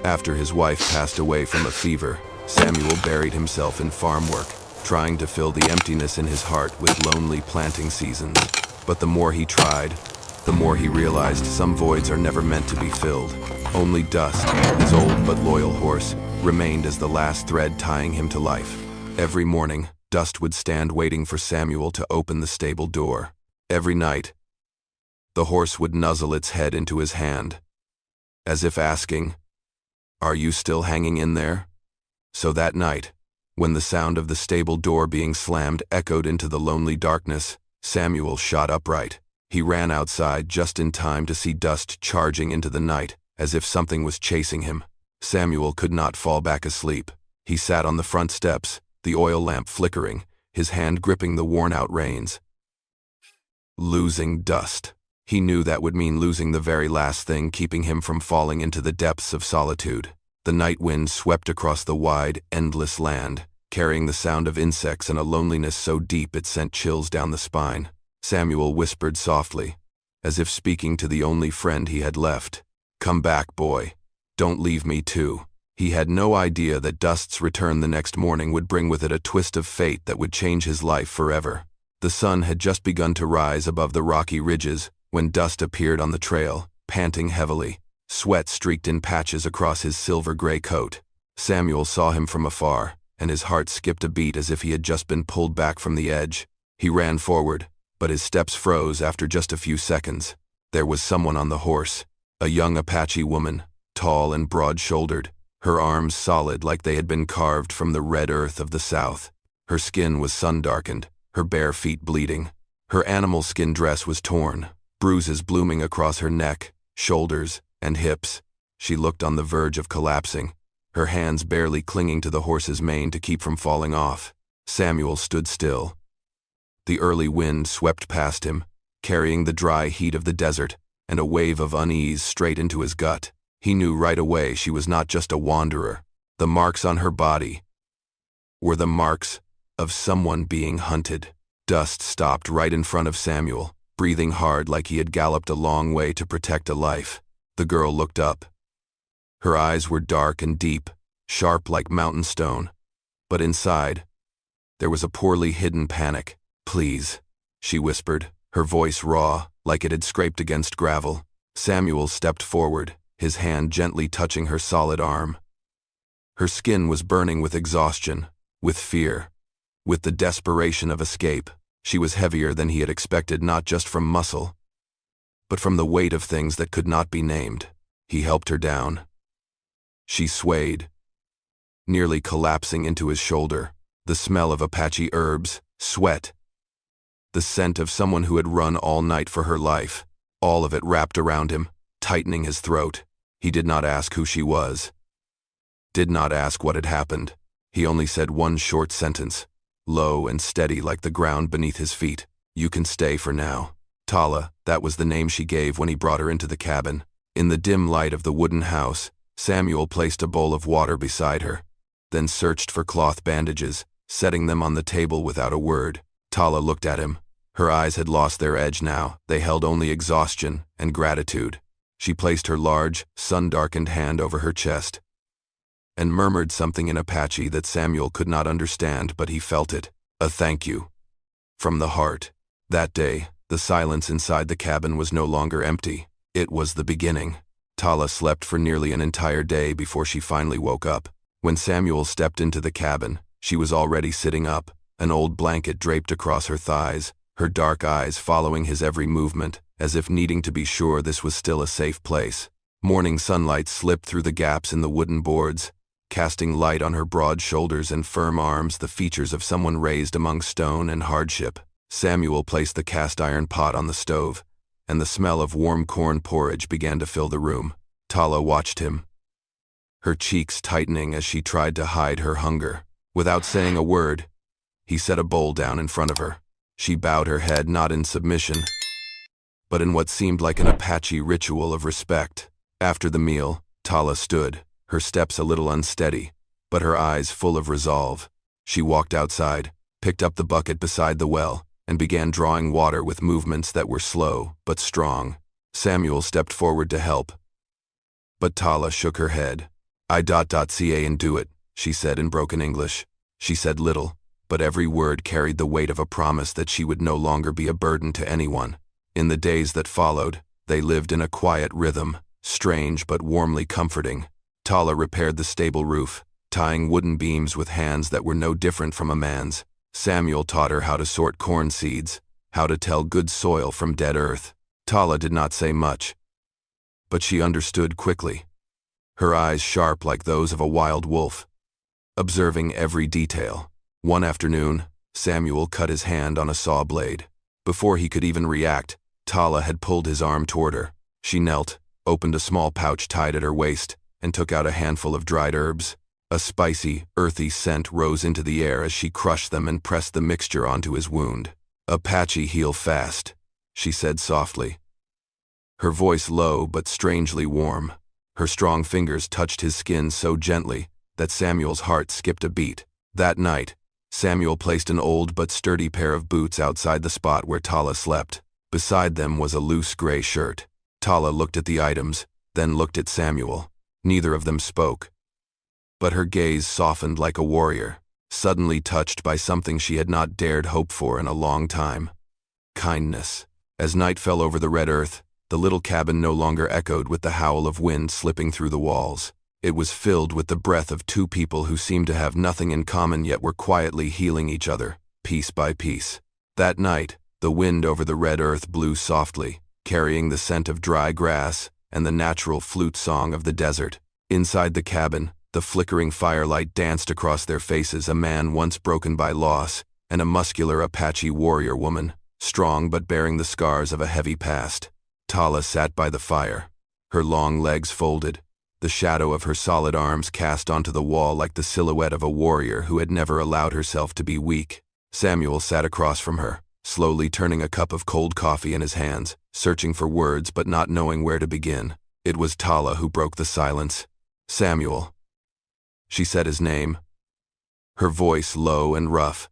After his wife passed away from a fever, Samuel buried himself in farm work, trying to fill the emptiness in his heart with lonely planting seasons. But the more he tried, the more he realized some voids are never meant to be filled. Only Dust, his old but loyal horse, remained as the last thread tying him to life. Every morning, Dust would stand waiting for Samuel to open the stable door. Every night, the horse would nuzzle its head into his hand, as if asking, "Are you still hanging in there?" So that night, when the sound of the stable door being slammed echoed into the lonely darkness, Samuel shot upright. He ran outside just in time to see Dust charging into the night, as if something was chasing him. Samuel could not fall back asleep. He sat on the front steps, the oil lamp flickering, his hand gripping the worn-out reins. Losing Dust. He knew that would mean losing the very last thing keeping him from falling into the depths of solitude. The night wind swept across the wide, endless land, carrying the sound of insects and a loneliness so deep it sent chills down the spine. Samuel whispered softly, as if speaking to the only friend he had left, "Come back, boy. Don't leave me too." He had no idea that Dust's return the next morning would bring with it a twist of fate that would change his life forever. The sun had just begun to rise above the rocky ridges when Dust appeared on the trail, panting heavily. Sweat streaked in patches across his silver-gray coat. Samuel saw him from afar, and his heart skipped a beat as if he had just been pulled back from the edge. He ran forward, but his steps froze after just a few seconds. There was someone on the horse, a young Apache woman, tall and broad-shouldered, her arms solid like they had been carved from the red earth of the south. Her skin was sun-darkened, her bare feet bleeding. Her animal skin dress was torn, bruises blooming across her neck, shoulders, and hips. She looked on the verge of collapsing, her hands barely clinging to the horse's mane to keep from falling off. Samuel stood still. The early wind swept past him, carrying the dry heat of the desert and a wave of unease straight into his gut. He knew right away she was not just a wanderer. The marks on her body were the marks of someone being hunted. Dust stopped right in front of Samuel, breathing hard like he had galloped a long way to protect a life. The girl looked up. Her eyes were dark and deep, sharp like mountain stone. But inside, there was a poorly hidden panic. "Please," she whispered, her voice raw, like it had scraped against gravel. Samuel stepped forward, his hand gently touching her solid arm. Her skin was burning with exhaustion, with fear, with the desperation of escape. She was heavier than he had expected, not just from muscle, but from the weight of things that could not be named. He helped her down. She swayed, nearly collapsing into his shoulder. The smell of Apache herbs, sweat, the scent of someone who had run all night for her life, all of it wrapped around him, tightening his throat. He did not ask who she was, did not ask what had happened. He only said one short sentence, low and steady like the ground beneath his feet. "You can stay for now." Tala, that was the name she gave when he brought her into the cabin. In the dim light of the wooden house, Samuel placed a bowl of water beside her, then searched for cloth bandages, setting them on the table without a word. Tala looked at him. Her eyes had lost their edge now. They held only exhaustion and gratitude. She placed her large, sun-darkened hand over her chest and murmured something in Apache that Samuel could not understand, but he felt it. A thank you. From the heart. That day, the silence inside the cabin was no longer empty. It was the beginning. Tala slept for nearly an entire day before she finally woke up. When Samuel stepped into the cabin, she was already sitting up, an old blanket draped across her thighs, her dark eyes following his every movement, as if needing to be sure this was still a safe place. Morning sunlight slipped through the gaps in the wooden boards, casting light on her broad shoulders and firm arms, the features of someone raised among stone and hardship. Samuel placed the cast-iron pot on the stove, and the smell of warm corn porridge began to fill the room. Tala watched him, her cheeks tightening as she tried to hide her hunger. Without saying a word, he set a bowl down in front of her. She bowed her head, not in submission, but in what seemed like an Apache ritual of respect. After the meal, Tala stood, her steps a little unsteady, but her eyes full of resolve. She walked outside, picked up the bucket beside the well, and began drawing water with movements that were slow but strong. Samuel stepped forward to help, but Tala shook her head. I.ca and do it, she said in broken English. She said little, but every word carried the weight of a promise that she would no longer be a burden to anyone. In the days that followed, they lived in a quiet rhythm, strange but warmly comforting. Tala repaired the stable roof, tying wooden beams with hands that were no different from a man's. Samuel taught her how to sort corn seeds, how to tell good soil from dead earth. Tala did not say much, but she understood quickly, her eyes sharp like those of a wild wolf, observing every detail. One afternoon, Samuel cut his hand on a saw blade. Before he could even react, Tala had pulled his arm toward her. She knelt, opened a small pouch tied at her waist, and took out a handful of dried herbs. A spicy, earthy scent rose into the air as she crushed them and pressed the mixture onto his wound. "Apache heal fast," she said softly, her voice low but strangely warm. Her strong fingers touched his skin so gently that Samuel's heart skipped a beat. That night, Samuel placed an old but sturdy pair of boots outside the spot where Tala slept. Beside them was a loose gray shirt. Tala looked at the items, then looked at Samuel. Neither of them spoke, but her gaze softened like a warrior, suddenly touched by something she had not dared hope for in a long time: kindness. As night fell over the red earth, the little cabin no longer echoed with the howl of wind slipping through the walls. It was filled with the breath of two people who seemed to have nothing in common yet were quietly healing each other, piece by piece. That night, the wind over the red earth blew softly, carrying the scent of dry grass and the natural flute song of the desert. Inside the cabin, the flickering firelight danced across their faces: a man once broken by loss, and a muscular Apache warrior woman, strong but bearing the scars of a heavy past. Tala sat by the fire, her long legs folded, the shadow of her solid arms cast onto the wall like the silhouette of a warrior who had never allowed herself to be weak. Samuel sat across from her, slowly turning a cup of cold coffee in his hands, searching for words but not knowing where to begin. It was Tala who broke the silence. "Samuel." She said his name, her voice low and rough,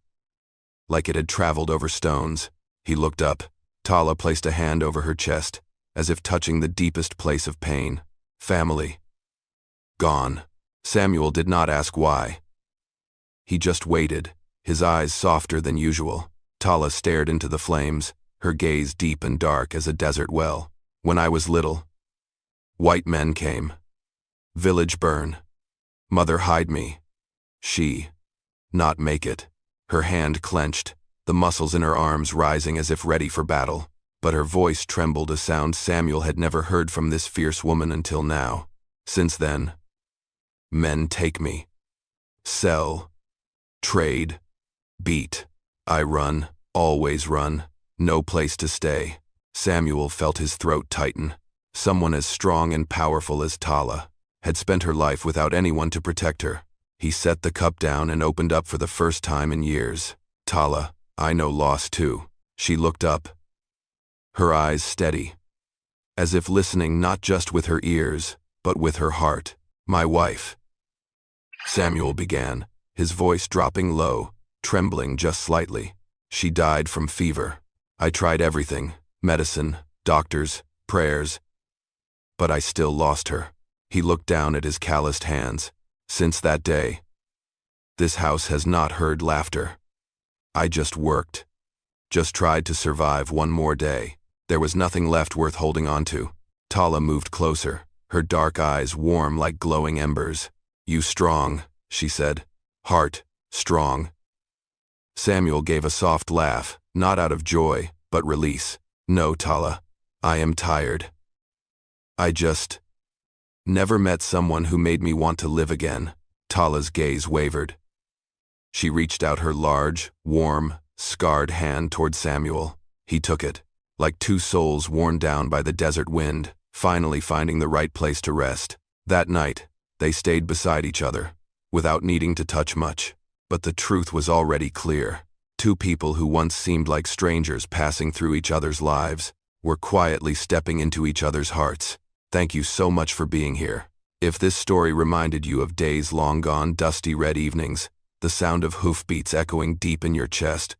like it had traveled over stones. He looked up. Tala placed a hand over her chest, as if touching the deepest place of pain. "Family. Gone." Samuel did not ask why. He just waited, his eyes softer than usual. Tala stared into the flames, her gaze deep and dark as a desert well. "When I was little, white men came. Village burn. Mother hide me. She not make it." Her hand clenched, the muscles in her arms rising as if ready for battle. But her voice trembled, a sound Samuel had never heard from this fierce woman until now. "Since then, men take me. Sell. Trade. Beat. I run, always run. No place to stay." Samuel felt his throat tighten. Someone as strong and powerful as Tala had spent her life without anyone to protect her. He set the cup down and opened up for the first time in years. "Tala, I know loss too." She looked up, her eyes steady, as if listening not just with her ears, but with her heart. "My wife," Samuel began, his voice dropping low, trembling just slightly. "She died from fever. I tried everything, medicine, doctors, prayers, but I still lost her." He looked down at his calloused hands. "Since that day, this house has not heard laughter. I just worked, just tried to survive one more day. There was nothing left worth holding on to." Tala moved closer, her dark eyes warm like glowing embers. "You strong," she said. "Heart, strong." Samuel gave a soft laugh, not out of joy, but release. "No, Tala, I am tired. I just never met someone who made me want to live again." Tala's gaze wavered. She reached out her large, warm, scarred hand toward Samuel. He took it, like two souls worn down by the desert wind, finally finding the right place to rest. That night, they stayed beside each other, without needing to touch much. But the truth was already clear. Two people who once seemed like strangers passing through each other's lives were quietly stepping into each other's hearts. Thank you so much for being here. If this story reminded you of days long gone, dusty red evenings, the sound of hoofbeats echoing deep in your chest,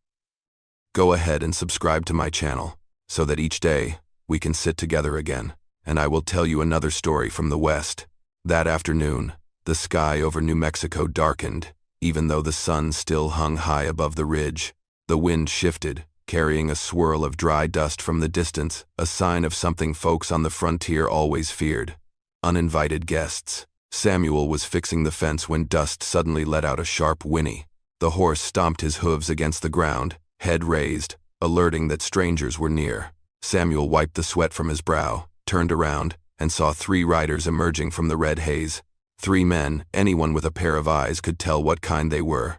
go ahead and subscribe to my channel, so that each day we can sit together again, and I will tell you another story from the West. That afternoon, The sky over New Mexico darkened, even though the sun still hung high above the ridge. The wind shifted, carrying a swirl of dry dust from the distance, a sign of something folks on the frontier always feared: uninvited guests. Samuel was fixing the fence when Dust suddenly let out a sharp whinny. The horse stomped his hooves against the ground, head raised, alerting that strangers were near. Samuel wiped the sweat from his brow, turned around, and saw 3 riders emerging from the red haze. 3 men, anyone with a pair of eyes could tell what kind they were.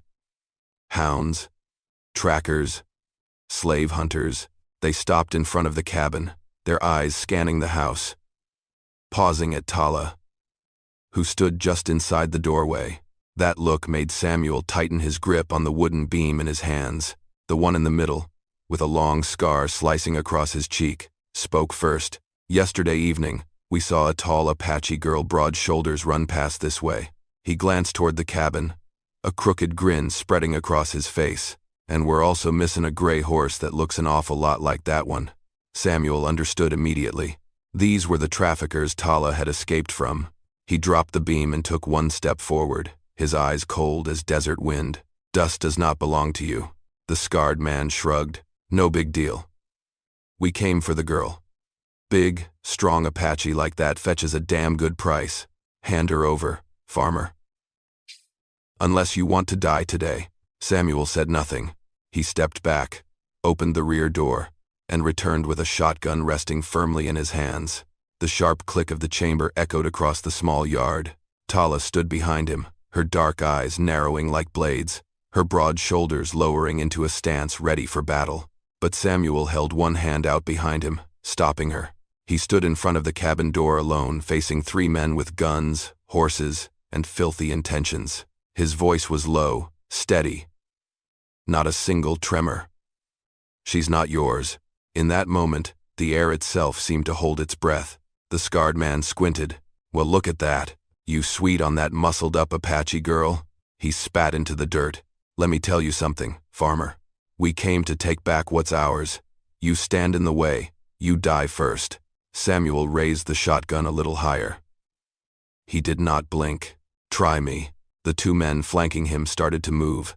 Hounds, trackers, slave hunters. They stopped in front of the cabin, their eyes scanning the house, pausing at Tala, who stood just inside the doorway. That look made Samuel tighten his grip on the wooden beam in his hands. The one in the middle, with a long scar slicing across his cheek, spoke first. "Yesterday evening, we saw a tall Apache girl, broad shoulders, run past this way." He glanced toward the cabin, a crooked grin spreading across his face. "And we're also missing a gray horse that looks an awful lot like that one." Samuel understood immediately. These were the traffickers Tala had escaped from. He dropped the beam and took 1 step forward, his eyes cold as desert wind. "Dust does not belong to you." The scarred man shrugged. "No big deal. We came for the girl. Big, strong Apache like that fetches a damn good price. Hand her over, farmer. Unless you want to die today." Samuel said nothing. He stepped back, opened the rear door, and returned with a shotgun resting firmly in his hands. The sharp click of the chamber echoed across the small yard. Tala stood behind him, her dark eyes narrowing like blades, her broad shoulders lowering into a stance ready for battle. But Samuel held one hand out behind him, stopping her. He stood in front of the cabin door alone, facing 3 men with guns, horses, and filthy intentions. His voice was low, steady. Not a single tremor. "She's not yours." In that moment, the air itself seemed to hold its breath. The scarred man squinted. "Well, look at that. You sweet on that muscled-up Apache girl?" He spat into the dirt. "Let me tell you something, farmer. We came to take back what's ours. You stand in the way, you die first." Samuel raised the shotgun a little higher. He did not blink. "Try me." The 2 men flanking him started to move,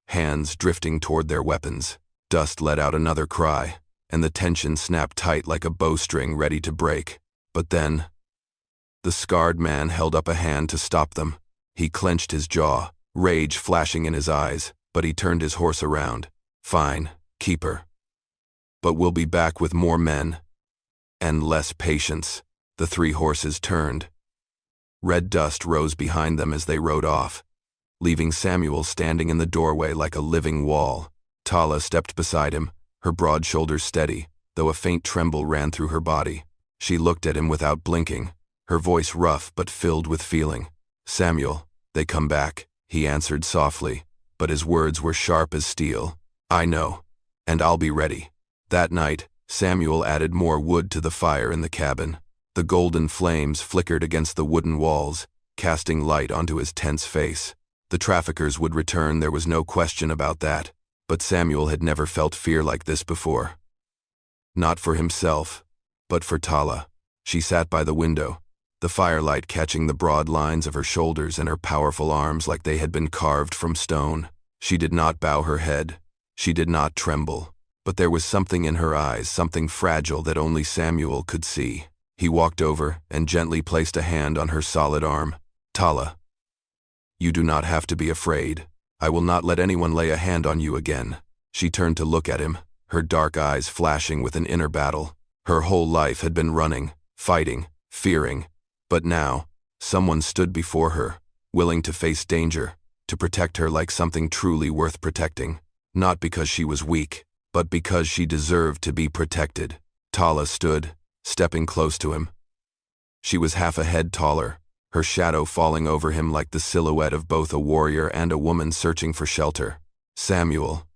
hands drifting toward their weapons. Dust let out another cry, and the tension snapped tight like a bowstring ready to break. But then, the scarred man held up a hand to stop them. He clenched his jaw, rage flashing in his eyes, but he turned his horse around. "Fine, keep her. But we'll be back with more men. And less patience." The 3 horses turned. Red dust rose behind them as they rode off, leaving Samuel standing in the doorway like a living wall. Tala stepped beside him, her broad shoulders steady, though a faint tremble ran through her body. She looked at him without blinking, her voice rough but filled with feeling. "Samuel, they come back," he answered softly, but his words were sharp as steel. "I know, and I'll be ready." That night, Samuel added more wood to the fire in the cabin. The golden flames flickered against the wooden walls, casting light onto his tense face. The traffickers would return, there was no question about that, but Samuel had never felt fear like this before. Not for himself, but for Tala. She sat by the window, the firelight catching the broad lines of her shoulders and her powerful arms like they had been carved from stone. She did not bow her head. She did not tremble. But there was something in her eyes, something fragile that only Samuel could see. He walked over and gently placed a hand on her solid arm. "Tala, you do not have to be afraid. I will not let anyone lay a hand on you again." She turned to look at him, her dark eyes flashing with an inner battle. Her whole life had been running, fighting, fearing. But now, someone stood before her, willing to face danger, to protect her like something truly worth protecting. Not because she was weak, but because she deserved to be protected. Tala stood, stepping close to him. She was half a head taller, her shadow falling over him like the silhouette of both a warrior and a woman searching for shelter. "Samuel."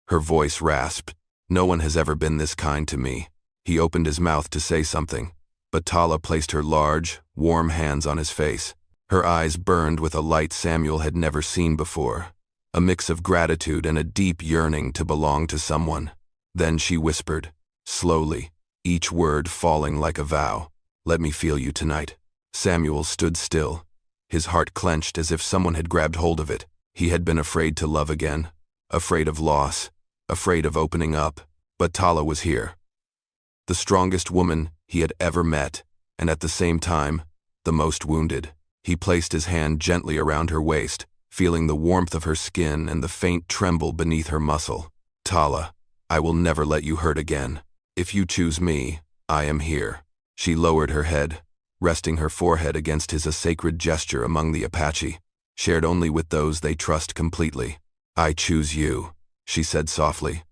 Her voice rasped. "No one has ever been this kind to me." He opened his mouth to say something, but Tala placed her large, warm hands on his face. Her eyes burned with a light Samuel had never seen before, a mix of gratitude and a deep yearning to belong to someone. Then she whispered, slowly, each word falling like a vow, "Let me feel you tonight." Samuel stood still, His heart clenched as if someone had grabbed hold of it. He had been afraid to love again, afraid of loss, afraid of opening up. But Tala was here. The strongest woman he had ever met, and at the same time, the most wounded. He placed his hand gently around her waist, feeling the warmth of her skin and the faint tremble beneath her muscle. Tala, I will never let you hurt again. If you choose me, I am here. She lowered her head, resting her forehead against his, a sacred gesture among the Apache, shared only with those they trust completely. I choose you, she said softly,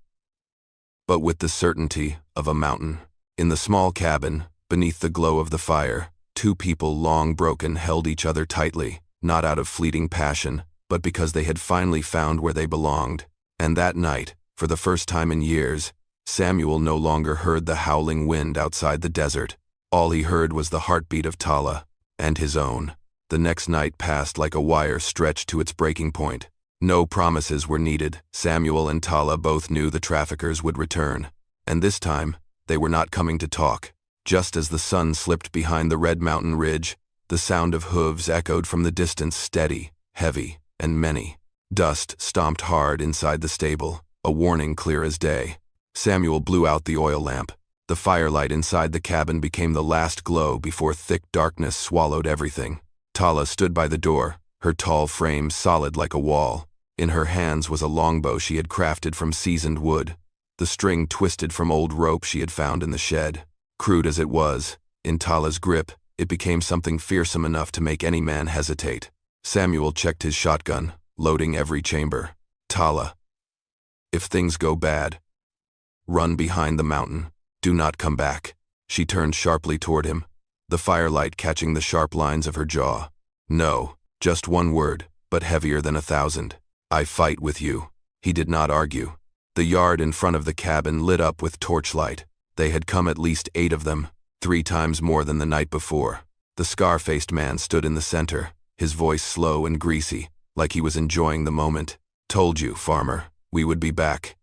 but with the certainty of a mountain. In the small cabin, beneath the glow of the fire, two people long broken held each other tightly, not out of fleeting passion, but because they had finally found where they belonged. And that night, for the first time in years, Samuel no longer heard the howling wind outside the desert. All he heard was the heartbeat of Tala, and his own. The next night passed like a wire stretched to its breaking point. No promises were needed. Samuel and Tala both knew the traffickers would return, and this time, they were not coming to talk. Just as the sun slipped behind the red mountain ridge, the sound of hooves echoed from the distance, steady, heavy, and many. Dust stomped hard inside the stable, a warning clear as day. Samuel blew out the oil lamp. The firelight inside the cabin became the last glow before thick darkness swallowed everything. Tala stood by the door, her tall frame solid like a wall. In her hands was a longbow she had crafted from seasoned wood, the string twisted from old rope she had found in the shed. Crude as it was, in Tala's grip, it became something fearsome enough to make any man hesitate. Samuel checked his shotgun, loading every chamber. Tala, if things go bad, run behind the mountain. Do not come back. She turned sharply toward him, the firelight catching the sharp lines of her jaw. No, just one word, but heavier than 1,000. I fight with you. He did not argue. The yard in front of the cabin lit up with torchlight. They had come at least 8 of them, 3 times more than the night before. The scar-faced man stood in the center, his voice slow and greasy, like he was enjoying the moment. Told you, farmer, we would be back.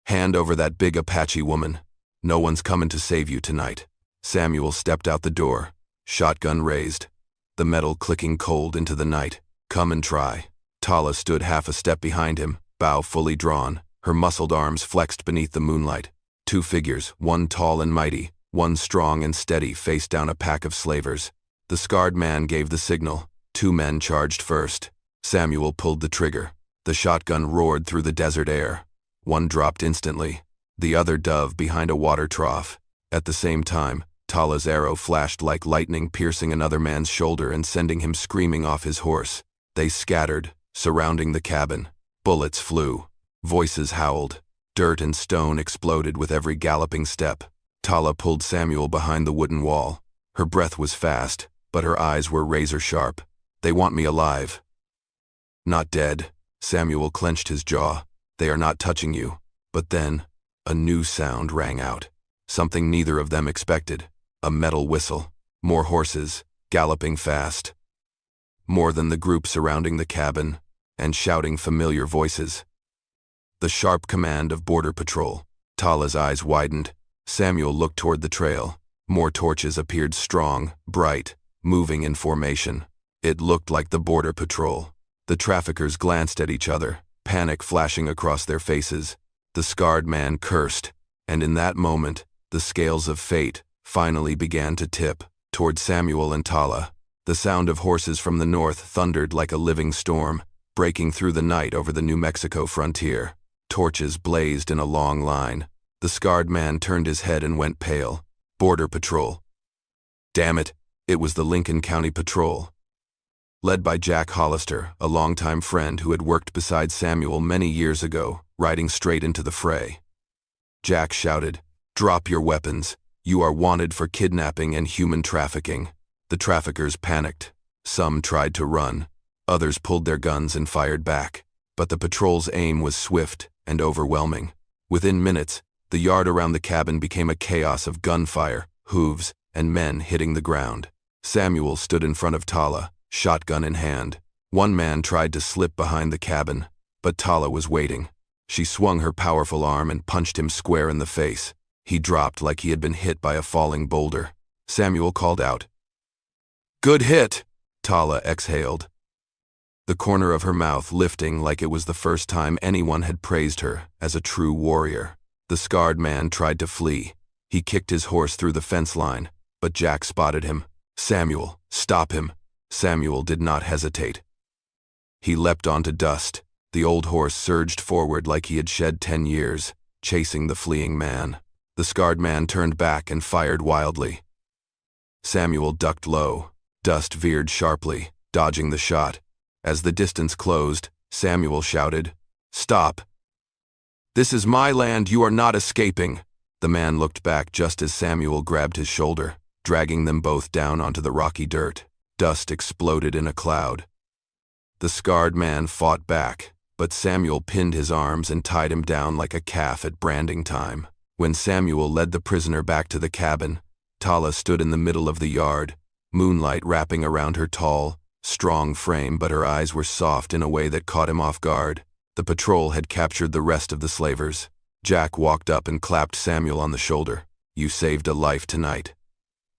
Hand over that big Apache woman. No one's coming to save you tonight. Samuel stepped out the door, shotgun raised, the metal clicking cold into the night. Come and try. Tala stood half a step behind him, bow fully drawn, her muscled arms flexed beneath the moonlight. 2 figures, one tall and mighty, one strong and steady, faced down a pack of slavers. The scarred man gave the signal. 2 men charged first. Samuel pulled the trigger. The shotgun roared through the desert air. One dropped instantly, the other dove behind a water trough. At the same time, Tala's arrow flashed like lightning, piercing another man's shoulder and sending him screaming off his horse. They scattered, surrounding the cabin. Bullets flew. Voices howled. Dirt and stone exploded with every galloping step. Tala pulled Samuel behind the wooden wall. Her breath was fast, but her eyes were razor sharp. They want me alive. Not dead. Samuel clenched his jaw. They are not touching you. But then, a new sound rang out. Something neither of them expected. A metal whistle. More horses, galloping fast. More than the group surrounding the cabin, and shouting familiar voices. The sharp command of Border Patrol. Tala's eyes widened. Samuel looked toward the trail. More torches appeared, strong, bright, moving in formation. It looked like the Border Patrol. The traffickers glanced at each other, panic flashing across their faces. The scarred man cursed, and in that moment, the scales of fate finally began to tip toward Samuel and Tala. The sound of horses from the north thundered like a living storm, breaking through the night over the New Mexico frontier. Torches blazed in a long line. The scarred man turned his head and went pale. Border Patrol. Damn it, it was the Lincoln County Patrol. Led by Jack Hollister, a longtime friend who had worked beside Samuel many years ago, riding straight into the fray. Jack shouted, "Drop your weapons. You are wanted for kidnapping and human trafficking." The traffickers panicked. Some tried to run. Others pulled their guns and fired back. But the patrol's aim was swift and overwhelming. Within minutes, the yard around the cabin became a chaos of gunfire, hooves, and men hitting the ground. Samuel stood in front of Tala, shotgun in hand. One man tried to slip behind the cabin, but Tala was waiting. She swung her powerful arm and punched him square in the face. He dropped like he had been hit by a falling boulder. Samuel called out, "Good hit!" Tala exhaled, the corner of her mouth lifting like it was the first time anyone had praised her as a true warrior. The scarred man tried to flee. He kicked his horse through the fence line, but Jack spotted him. "Samuel, stop him." Samuel did not hesitate. He leapt onto Dust. The old horse surged forward like he had shed 10 years, chasing the fleeing man. The scarred man turned back and fired wildly. Samuel ducked low. Dust veered sharply, dodging the shot. As the distance closed, Samuel shouted, "Stop! This is my land, you are not escaping." The man looked back just as Samuel grabbed his shoulder, dragging them both down onto the rocky dirt. Dust exploded in a cloud. The scarred man fought back, but Samuel pinned his arms and tied him down like a calf at branding time. When Samuel led the prisoner back to the cabin, Tala stood in the middle of the yard, moonlight wrapping around her tall, strong frame, but her eyes were soft in a way that caught him off guard. The patrol had captured the rest of the slavers. Jack walked up and clapped Samuel on the shoulder. "You saved a life tonight."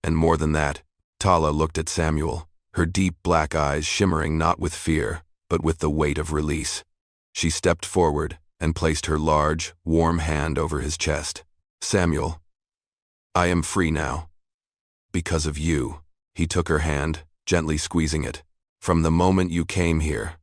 And more than that, Tala looked at Samuel, her deep black eyes shimmering not with fear, but with the weight of release. She stepped forward and placed her large, warm hand over his chest. "Samuel, I am free now. Because of you." He took her hand, gently squeezing it. "From the moment you came here,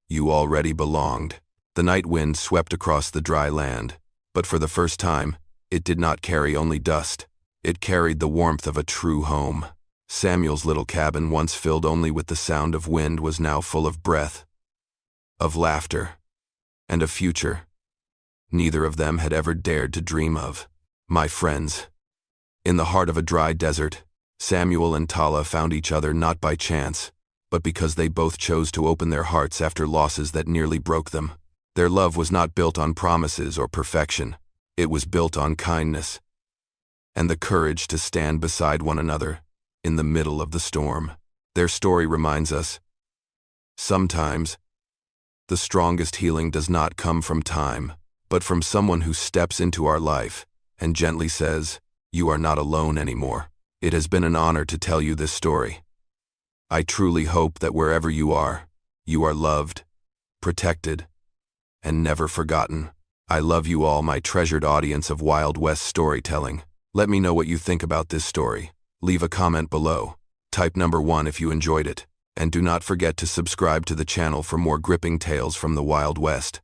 you already belonged." The night wind swept across the dry land, but for the first time, it did not carry only dust. It carried the warmth of a true home. Samuel's little cabin, once filled only with the sound of wind, was now full of breath, of laughter, and a future neither of them had ever dared to dream of. My friends. In the heart of a dry desert, Samuel and Tala found each other not by chance, but because they both chose to open their hearts after losses that nearly broke them. Their love was not built on promises or perfection. It was built on kindness and the courage to stand beside one another in the middle of the storm. Their story reminds us, sometimes, the strongest healing does not come from time, but from someone who steps into our life and gently says, "You are not alone anymore." It has been an honor to tell you this story. I truly hope that wherever you are loved, protected, and never forgotten. I love you all, my treasured audience of Wild West storytelling. Let me know what you think about this story. Leave a comment below. Type number 1 if you enjoyed it. And do not forget to subscribe to the channel for more gripping tales from the Wild West.